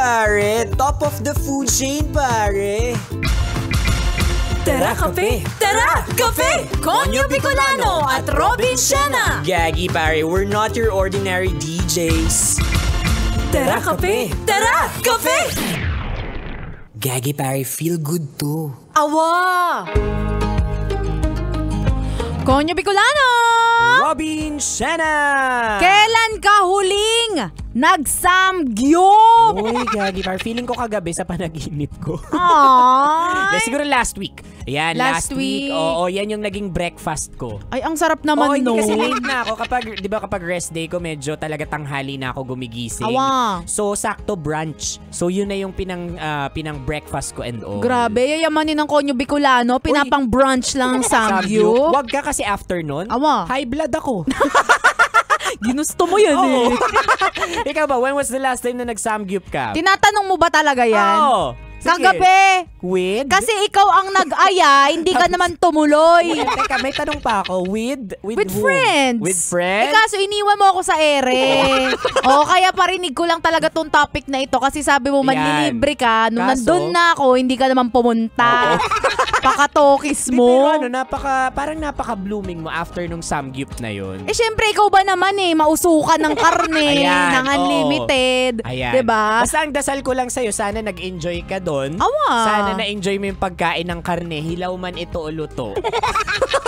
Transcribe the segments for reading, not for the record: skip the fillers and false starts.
pare. Top of the food chain, pare. Tara, kape! Tara, kape! Konyo Bicolano at Robin Siena! Gagi, pare. We're not your ordinary DJs. Tara, kape! Tara, kape! Gagi, pare. Feel good to. Awa! Konyo Bicolano! Robin Siena! Kailan ka huling nagsamgyup? Uy, Gagi, pare. Feeling ko kagabi sa panaginip ko. Ay, Siguro last week. Ayan, Last last week. week. Oo, yan yung naging breakfast ko. ay ang sarap naman Hindi no. kasi late na ako. Di ba kapag rest day ko, medyo talaga tanghali na ako gumigising. Awa. So, sakto brunch. So, yun na yung pinang breakfast ko and all. Grabe, yayamanin ng Konyo Bicolano. Pinapang brunch lang ang samgyup. Wag ka kasi after nun. Awa. High blood ako. Ginusto mo yan Oo. eh. Ikaw ba, when was the last time na nag-samgyup ka? Tinatanong mo ba talaga yan? Oo. Sige. Kagabi. With? Kasi ikaw ang nag-aya, hindi ka naman tumuloy. Teka, may tanong pa ako. With With whom? friends. With friends? Eh kaso iniwan mo ako sa ere. O kaya parinig ko lang talaga tong topic na ito kasi sabi mo manlilibre ka. Nung Kaso? nandun na ako, hindi ka naman pumunta. Pakatokis mo. Pero parang napaka-blooming mo after nung samgyup na yun. Eh syempre ikaw ba naman mausukan ng karne, Ayan, ng unlimited. Ayan. Diba? Basta ang dasal ko lang sa'yo, sana nag-enjoy ka doon. Awa. Sana na-enjoy mo yung pagkain ng karne, hilaw man ito o luto.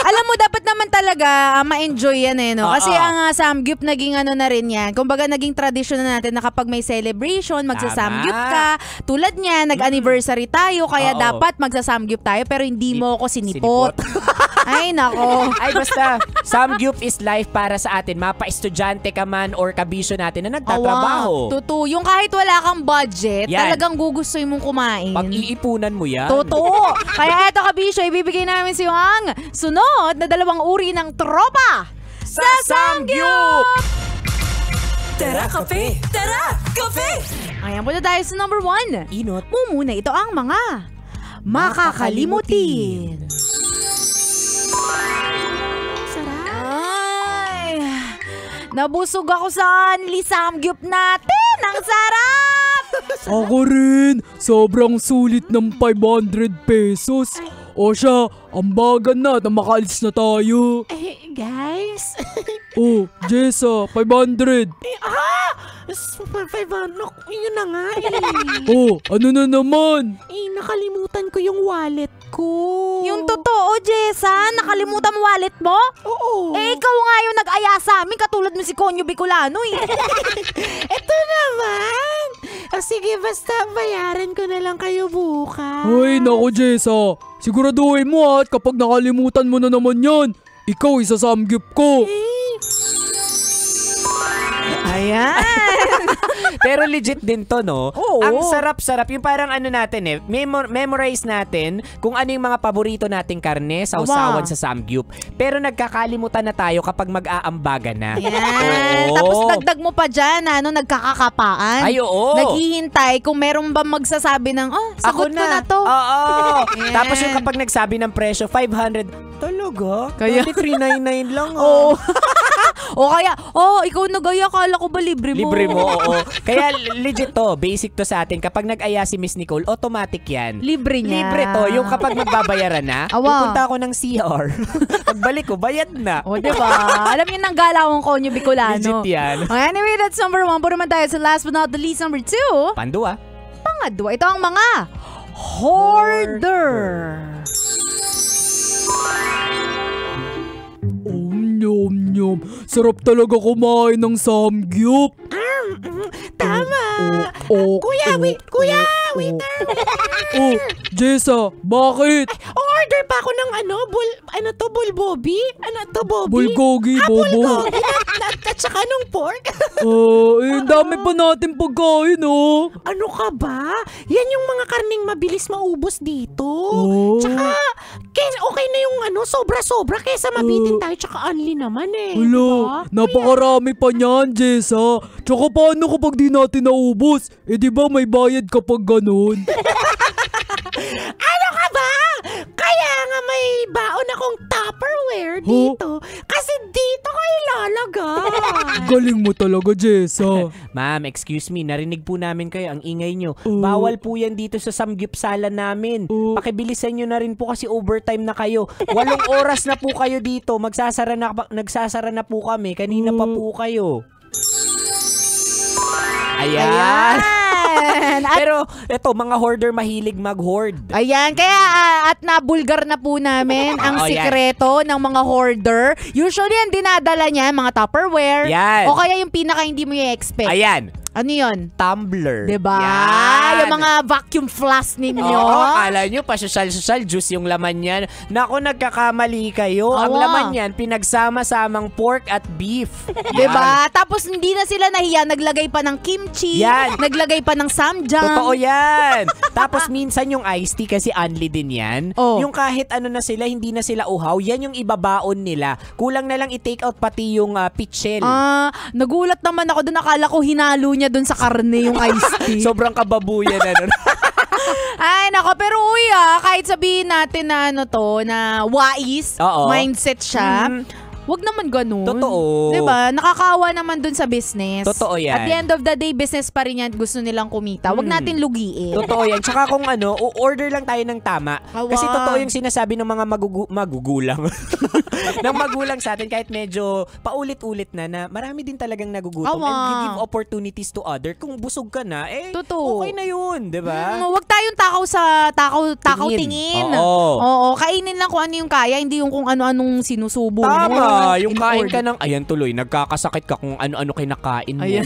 Alam mo, dapat naman talaga ma-enjoy yan no? Oo. Kasi ang samgyup naging na rin yan. Kumbaga naging tradisyon na natin na kapag may celebration, magsasamgyup ka. Tulad niya, nag-anniversary tayo, kaya Oo. dapat magsasamgyup tayo pero hindi mo ako sinipot. Ay, nako. Ay, basta, samgyup is life para sa atin. Mapa-estudyante ka man or kabisyo natin na nagtatrabaho. Totoo. Yung kahit wala kang budget, Yan. talagang gugustoy mong kumain. Pag-iipunan mo yan. Totoo. Kaya eto kabisyo, ibibigay namin sa iyo ang sunod na 2 uri ng tropa Sa samgyup! Tara, kape! Tara, kape! Ayan, punta tayo sa number 1. Inot. Muna, ito ang mga makakalimutin. Sarap. Ay, nabusog ako sa Anli Samgyup natin. Ang sarap! Ako rin, sobrang sulit ng 500 pesos. O siya, ambagan na makaalis na tayo. Guys? Oh, Jessa, 500. 500, yun na nga Oh, ano na naman? nakalimutan ko yung wallet ko. Yung totoo, Jessa, nakalimutan mo wallet mo? Oo. Eh, ikaw nga yung nag-aya sa amin, katulad mo si Konyo Bicolano Ito naman. Sige, basta bayaran ko na lang kayo bukas. Hoy, naku Jessa, siguraduhin mo at kapag nakalimutan mo na naman yan, ikaw isasamgyup ko. Ayan. Pero legit din to, no? Oo. Ang sarap-sarap. Yung parang ano natin memorize natin kung ano yung mga paborito nating karne, sausawan sa samgyup. Pero nagkakalimutan na tayo kapag mag-aambagan na. Ayan. Oo. Tapos dagdag mo pa dyan, nagkakakapaan. Ay, oo. Naghihintay kung meron ba magsasabi ng, sagot ko na to. Oo. Ayan. Tapos yung kapag nagsabi ng presyo, 500. Talaga? Kaya- Dati 399 lang. Oo. O kaya, ikaw nagaya, kala ko ba libre mo? Libre mo, oo. Kaya legit to, basic to sa atin. Kapag nag-aya si Miss Nicole, automatic yan. Libre niya. Libre to. Yung kapag magbabayaran na, Awa. pupunta ako ng CR. Pagbalik ko, bayad na. O, diba? Alam niyo nang galawang Konyo Bicolano. Legit yan. Okay, anyway, that's number 1. Puro naman tayo sa last but not the least, number 2. Pandua. Pangadwa, ito ang mga hoarder. Nyom. Sarap talaga kumain ng samgyup. Tama. Kuya, waiter. Oh, Jessa, bakit? Order pa ako ng bulgogi? Bulgogi, bobo. Bulgogi at saka nung pork. Dami pa natin pagkain, oh. Ano ka ba? Yan yung mga karning mabilis maubos dito. Oh. Tsaka, okay na yung sobra-sobra kesa mabitin tayo. Tsaka only naman Hello, diba? napakarami pa niyan, Jessa. Tsaka paano kapag di natin naubos? Di ba may bayad kapag ganun? Ano ka ba? Kaya nga may baon ako akong Tupperware dito. Kasi dito ko ilalagay. Galing mo talaga, Jessa. Ma'am, excuse me, narinig po namin kayo, ang ingay nyo. Bawal po yan dito sa samgyupsalan namin. Pakibilisan nyo na rin po kasi overtime na kayo. 8 oras na po kayo dito. Nagsasara na po kami. Kanina pa po kayo. Ayan. Pero eto, mga hoarder mahilig mag-hoard. Ayan, kaya at nabulgar na po namin ang sikreto ng mga hoarder. Usually, ang dinadala niya, mga Tupperware. Yan. O kaya yung pinaka hindi mo i-expect. Ayan. Ano yun? Tumbler. Diba? Yan. Yung mga vacuum flask ninyo. Oo, akala nyo, pasosyal-sosyal, juice yung laman yan. Naku, nagkakamali kayo. Ang laman yan, pinagsama-samang pork at beef. Diba? Tapos hindi na sila nahiya, naglagay pa ng kimchi, Yan. naglagay pa ng samjang. Totoo yan. Tapos minsan yung iced tea kasi only din yan. Oh. Yung kahit ano na sila, hindi na sila uhaw, yan yung ibabaon nila. Kulang na lang i-take out pati yung pitchel. Nagulat naman ako doon, akala ko hinalo niya doon sa karne yung iced tea. Sobrang kababuyan ano. Ay, nako, pero uy kahit sabihin natin na ano to, na wais, mindset siya, wag naman ganun. Totoo. Diba? Nakakaawa naman dun sa business. Totoo yan. At the end of the day, business pa rin yan. Gusto nilang kumita. Wag natin lugiin. Totoo yan. Tsaka kung ano, order lang tayo ng tama. Kasi totoo yung sinasabi ng mga magugulang. ng magulang sa atin kahit medyo paulit-ulit na marami din talagang nagugutom. And you give opportunities to other. Kung busog ka na, totoo. Okay na yun. Diba? Wag tayong takaw tingin. Oo. Kainin lang kung ano yung kaya, hindi yung kung ano-anong sinusubo. Tama. Yung kain ka ng, ayan tuloy, nagkakasakit ka kung ano-ano kinakain mo. Ayan.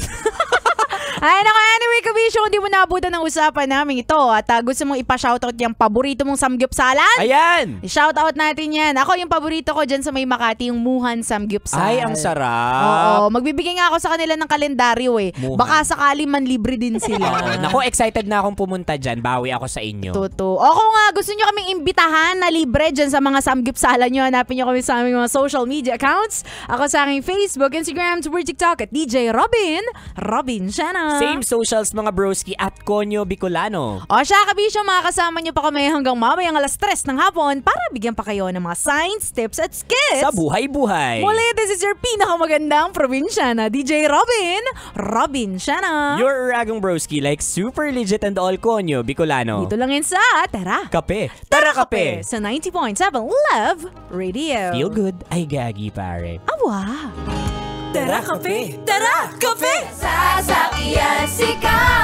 Ay, naku, anyway, kabisyo, kung di mo naabutan ng usapan namin ito at gusto mong ipa-shoutout yung paborito mong samgyupsalan? Ayan! I-shoutout natin yan. Ako, yung paborito ko dyan sa may Makati, yung Muhan Samgyupsal. Ay, ang sarap. Oo, magbibigay nga ako sa kanila ng kalendaryo Muhan. Baka sakali man libre din sila. Naku, excited na akong pumunta dyan. Bawi ako sa inyo. Totoo. O kung gusto nyo kaming imbitahan na libre dyan sa mga samgyupsalan nyo, hanapin nyo kami sa aming mga social media accounts. Ako sa aking Facebook, Instagram, Twitter, TikTok at DJ Robin Shana. Same socials mga broski at Konyo Bicolano. O siya, kabisyo, makakasama nyo pa kami hanggang mamayang 3:00 ng hapon para bigyan pa kayo ng mga signs, tips at skits. Sa buhay-buhay. Muli, this is your pinakamagandang probinsyana, DJ Robin Shana. Your uragang broski like super legit and all Konyo Bicolano. Dito lang yun sa Tara Kape. Tara Kape. Sa 90.7 Love Radio. Feel good. Ay gagi pare. Awa. Tara Kape. Tara Kape. Sasakyan si Ka.